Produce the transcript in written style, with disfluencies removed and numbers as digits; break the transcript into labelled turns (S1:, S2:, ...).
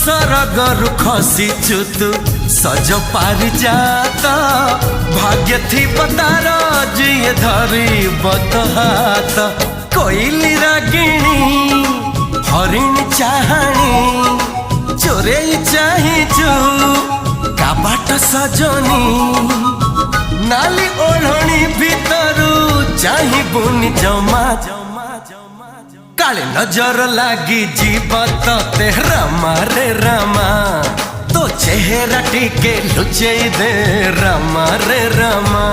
S1: सरगरु खसीचु तू सज पारि जात भाग्य थी तार जिए धरी बत हाथ कोइली रागिणी हरिण चाहाणी चोरे चाहिचु काबाट सजनी नाली ओढ़णी भीतरू चाहिबुनी जमा काले नजर लागी जीव ते रामा रे रामा तो चेहरा टिके लुचे दे रामा रे रामा।